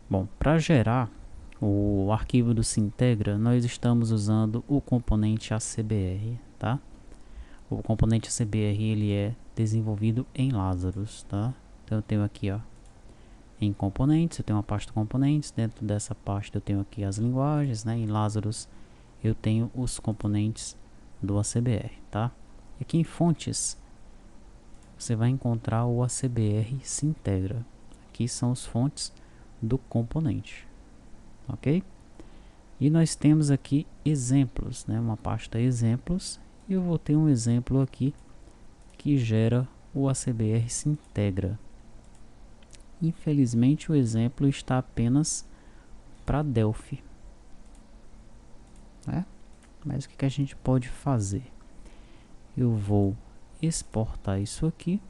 Bom, para gerar o arquivo do Sintegra, nós estamos usando o componente ACBR, tá? O componente ACBR ele é desenvolvido em Lazarus, tá? Então eu tenho aqui, ó, em componentes, eu tenho uma pasta componentes, dentro dessa pasta eu tenho aqui as linguagens, né? Em Lazarus eu tenho os componentes do ACBR, tá? E aqui em fontes você vai encontrar o ACBR Sintegra. Aqui são as fontes do componente, ok? E nós temos aqui exemplos, né? Uma pasta exemplos, e eu vou ter um exemplo aqui que gera o ACBR Sintegra. Infelizmente o exemplo está apenas para Delphi, né? Mas o que a gente pode fazer? Eu vou exportar isso aqui.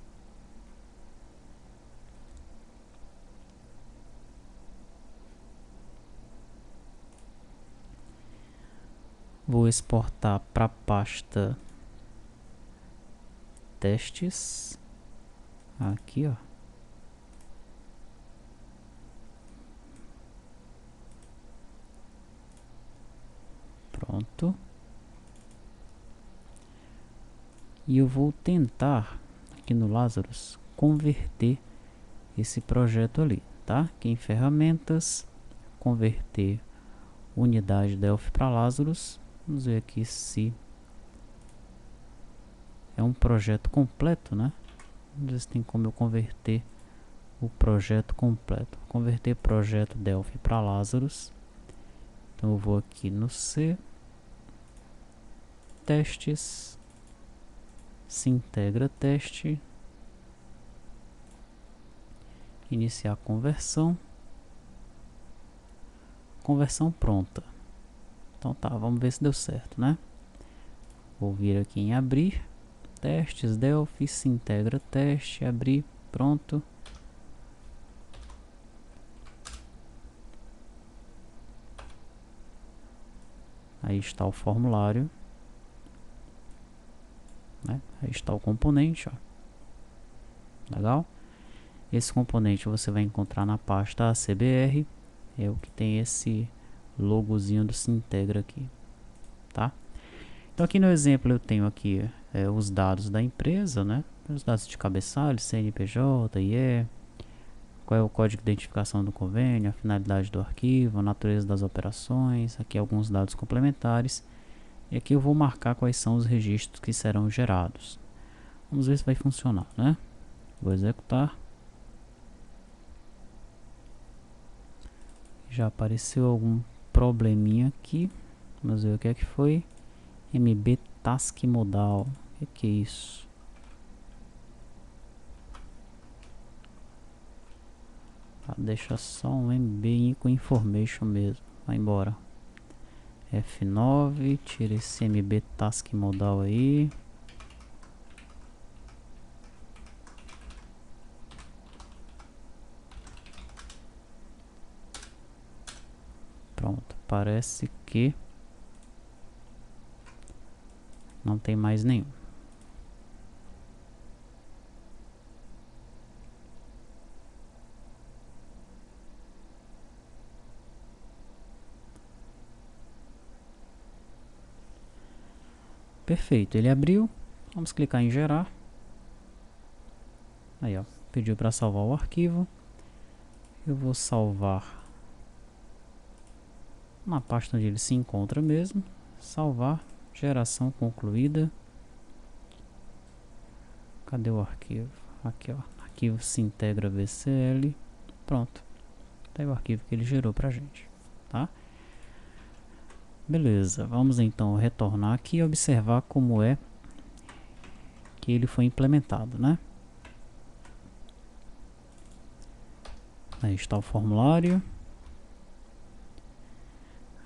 Vou exportar para a pasta testes. Aqui, ó. Pronto. E eu vou tentar, aqui no Lazarus, converter esse projeto ali, tá? Aqui em ferramentas, converter unidade Delphi para Lazarus. Vamos ver aqui se é um projeto completo, né? Vamos ver se tem como eu converter o projeto completo. Converter projeto Delphi para Lazarus. Então eu vou aqui no C, testes, Sintegra teste, iniciar conversão, conversão pronta. Então tá, vamos ver se deu certo, né? Vou vir aqui em abrir, testes Delphi, Sintegra teste, abrir, pronto. Aí está o formulário, né? Aí está o componente, ó. Legal? Esse componente você vai encontrar na pasta ACBR, é o que tem esse logozinho do Sintegra aqui, tá? Então aqui no exemplo eu tenho aqui os dados da empresa, né? Os dados de cabeçalho, CNPJ, IE, qual é o código de identificação do convênio, a finalidade do arquivo, a natureza das operações, aqui alguns dados complementares. E aqui eu vou marcar quais são os registros que serão gerados. Vamos ver se vai funcionar, né? Vou executar. Já apareceu algum probleminha aqui. Vamos ver o que é que foi. MB Task Modal. O que é isso? Tá, deixa só um MB Info Information mesmo. Vai embora. F9. Tira esse MB Task Modal aí. Pronto. Parece que não tem mais nenhum. Perfeito, ele abriu. Vamos clicar em gerar. Aí, ó, pediu para salvar o arquivo. Eu vou salvar na pasta onde ele se encontra mesmo. Salvar, geração concluída. Cadê o arquivo? Aqui, ó, arquivo Sintegra VCL. Pronto, tá aí o arquivo que ele gerou pra gente, tá? Beleza, vamos então retornar aqui e observar como é que ele foi implementado, né? Aí está o formulário.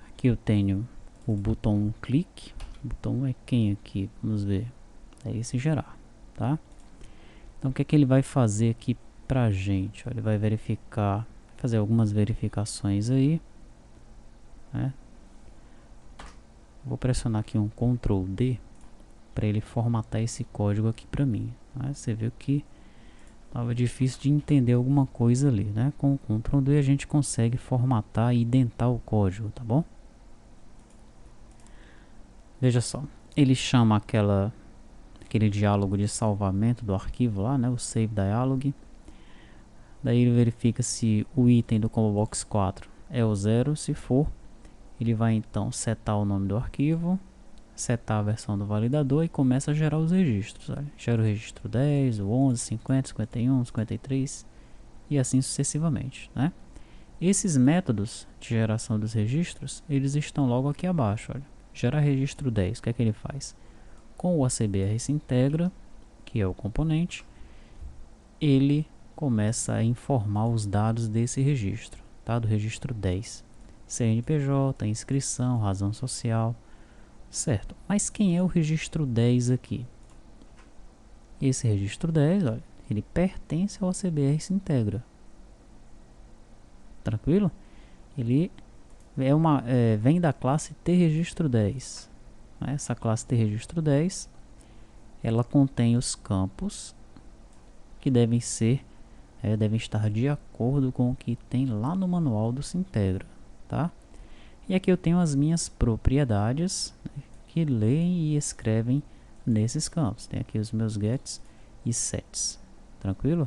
Aqui eu tenho o botão clique. O botão é quem aqui? Vamos ver. É esse gerar, tá? Então o que é que ele vai fazer aqui pra gente? Ele vai verificar, fazer algumas verificações aí, né? Vou pressionar aqui um Ctrl D para ele formatar esse código aqui para mim, né? Você viu que Tava difícil de entender alguma coisa ali, né? Com o Ctrl D a gente consegue formatar e indentar o código, tá bom? Veja só, ele chama aquele diálogo de salvamento do arquivo lá, né? O Save Dialog. Daí ele verifica se o item do Combo Box 4 é o 0. Se for, ele vai então setar o nome do arquivo, setar a versão do validador e começa a gerar os registros. Olha. Gera o registro 10, o 11, 50, 51, 53 e assim sucessivamente, né? Esses métodos de geração dos registros, eles estão logo aqui abaixo. Olha. Gerar registro 10, o que é que ele faz? Com o ACBR se integra, que é o componente, ele começa a informar os dados desse registro, tá? Do registro 10. CNPJ, inscrição, razão social, certo. Mas quem é o registro 10 aqui? Esse registro 10, olha, ele pertence ao ACBR se integra. Tranquilo? Ele vem da classe tRegistro10. Essa classe tRegistro10, ela contém os campos que devem estar de acordo com o que tem lá no manual do Sintegra, tá? E aqui eu tenho as minhas propriedades, né, que leem e escrevem nesses campos. Tem aqui os meus gets e sets, tranquilo?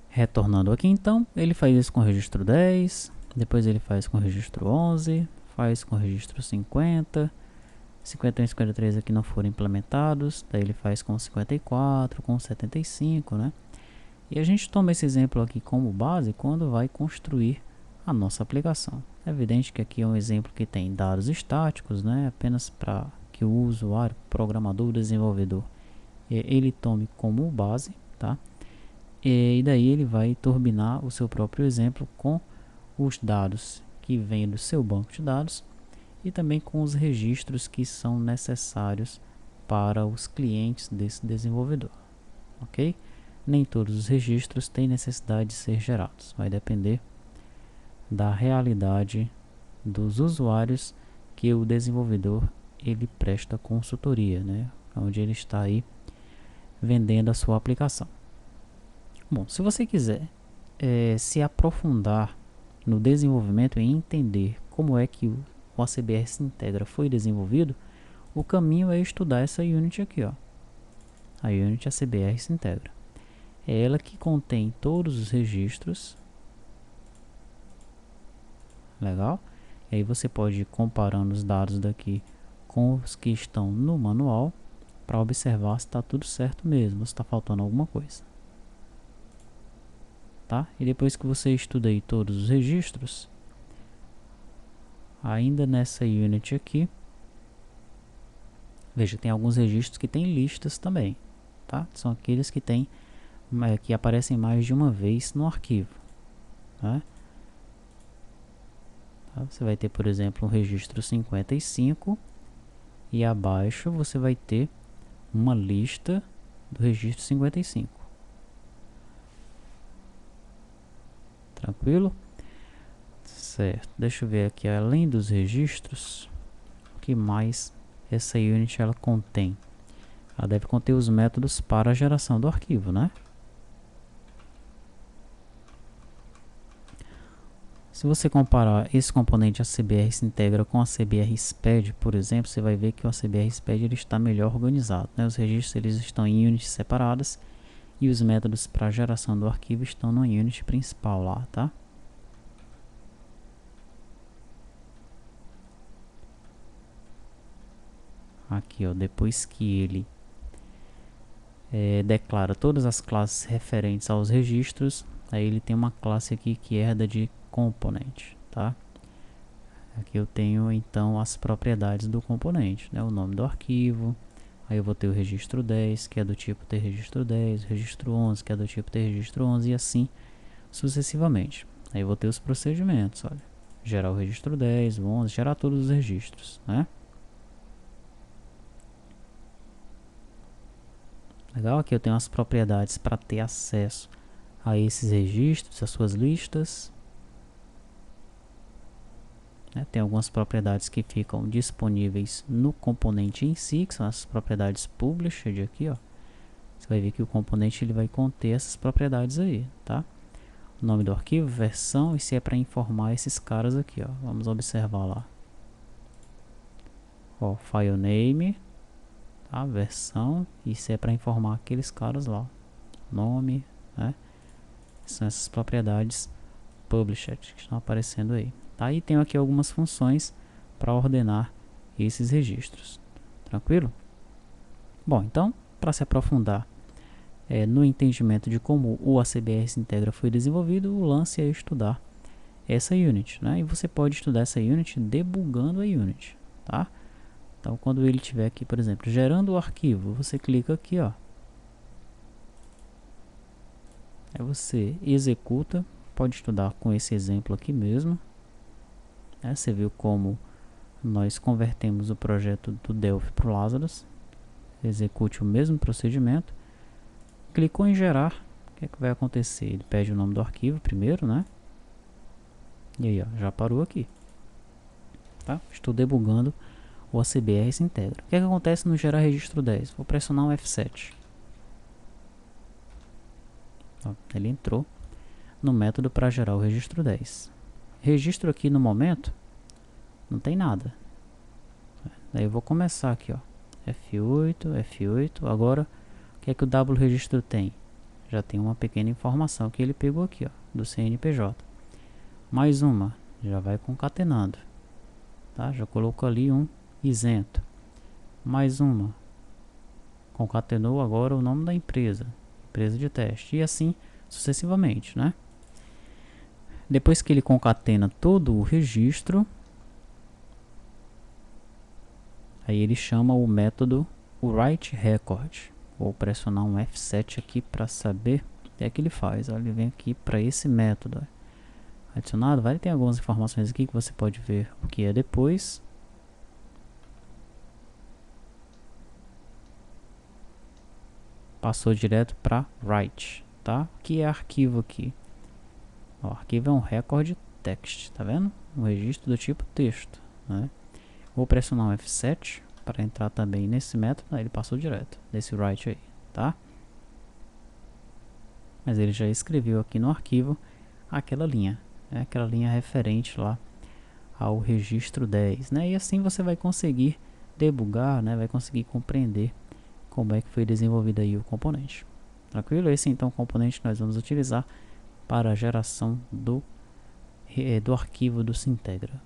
Retornando aqui então, ele faz isso com o registro 10, depois ele faz com o registro 11, faz com o registro 50, 51 e 53 aqui não foram implementados, daí ele faz com 54, com 75, né? E a gente toma esse exemplo aqui como base quando vai construir a nossa aplicação. É evidente que aqui é um exemplo que tem dados estáticos, né? Apenas para que o usuário, programador, desenvolvedor, ele tome como base, tá? E daí ele vai turbinar o seu próprio exemplo com os dados que vêm do seu banco de dados e também com os registros que são necessários para os clientes desse desenvolvedor, ok? Nem todos os registros têm necessidade de ser gerados, vai depender da realidade dos usuários que o desenvolvedor ele presta consultoria, né? Onde ele está aí vendendo a sua aplicação. Bom, se você quiser se aprofundar no desenvolvimento e entender como é que o ACBR se integra foi desenvolvido, o caminho é estudar essa Unity aqui, ó. A Unity ACBR se integra. É ela que contém todos os registros. Legal? E aí você pode ir comparando os dados daqui com os que estão no manual para observar se está tudo certo mesmo, se está faltando alguma coisa. Tá? E depois que você estuda aí todos os registros, ainda nessa Unity aqui, veja, tem alguns registros que tem listas também, tá? São aqueles que tem que aparecem mais de uma vez no arquivo, tá? Você vai ter, por exemplo, um registro 55 e abaixo você vai ter uma lista do registro 55. Tranquilo? Certo. Deixa eu ver aqui, além dos registros, o que mais essa Unity ela contém? Ela deve conter os métodos para a geração do arquivo, né? Se você comparar esse componente ACBR se integra com a ACBR SPED, por exemplo, você vai ver que o ACBR SPED ele está melhor organizado, né? Os registros eles estão em units separadas e os métodos para a geração do arquivo estão no unit principal lá, tá? Aqui, ó, depois que ele declara todas as classes referentes aos registros, aí ele tem uma classe aqui que herda de component, tá? Aqui eu tenho então as propriedades do componente, né? O nome do arquivo, aí eu vou ter o registro 10, que é do tipo tRegistro 10, o registro 11, que é do tipo tRegistro 11 e assim sucessivamente. Aí eu vou ter os procedimentos, olha, gerar o registro 10, o 11, gerar todos os registros, né? Legal, aqui eu tenho as propriedades para ter acesso a esses registros, as suas listas. Tem algumas propriedades que ficam disponíveis no componente em si, que são as propriedades published aqui, ó. Você vai ver que o componente ele vai conter essas propriedades aí, tá? O nome do arquivo, versão e se é para informar esses caras aqui, ó. Vamos observar lá. Ó, file name, tá? Versão e se é para informar aqueles caras lá. Nome, né? São essas propriedades published que estão aparecendo aí. Tá? E tenho aqui algumas funções para ordenar esses registros. Tranquilo? Bom, então, para se aprofundar no entendimento de como o ACBR Sintegra foi desenvolvido, o lance é estudar essa unit, né? E você pode estudar essa unit debugando a unit, tá? Então, quando ele estiver aqui, por exemplo, gerando o arquivo, você clica aqui, ó. Aí você executa, pode estudar com esse exemplo aqui mesmo. Você viu como nós convertemos o projeto do Delphi para o Lazarus. Execute o mesmo procedimento. Clicou em gerar, o que é que vai acontecer? Ele pede o nome do arquivo primeiro, né? E aí, ó, já parou aqui. Tá? Estou debugando o ACBR Sintegra. O que é que acontece no gerar registro 10? Vou pressionar um F7. Ó, ele entrou no método para gerar o registro 10. Registro aqui no momento não tem nada. Daí eu vou começar aqui, ó. F8, F8. Agora, o que é que o W registro tem? Já tem uma pequena informação que ele pegou aqui, ó, do CNPJ. Mais uma, já vai concatenando. Tá? Já colocou ali um isento. Mais uma. Concatenou agora o nome da empresa. Empresa de teste. E assim sucessivamente, né? Depois que ele concatena todo o registro, aí ele chama o método writeRecord. Vou pressionar um F7 aqui para saber o que é que ele faz. Ele vem aqui para esse método. Adicionado, vai ter algumas informações aqui que você pode ver o que é depois. Passou direto para write, tá? O que é arquivo aqui? O arquivo é um record text, tá vendo? Um registro do tipo texto, né? Vou pressionar um F7 para entrar também nesse método. Aí ele passou direto desse write aí, tá? Mas ele já escreveu aqui no arquivo aquela linha, né? Aquela linha referente lá ao registro 10, né? E assim você vai conseguir debugar, né? Vai conseguir compreender como é que foi desenvolvido aí o componente. Tranquilo? Esse então é o componente que nós vamos utilizar para a geração do arquivo do Sintegra.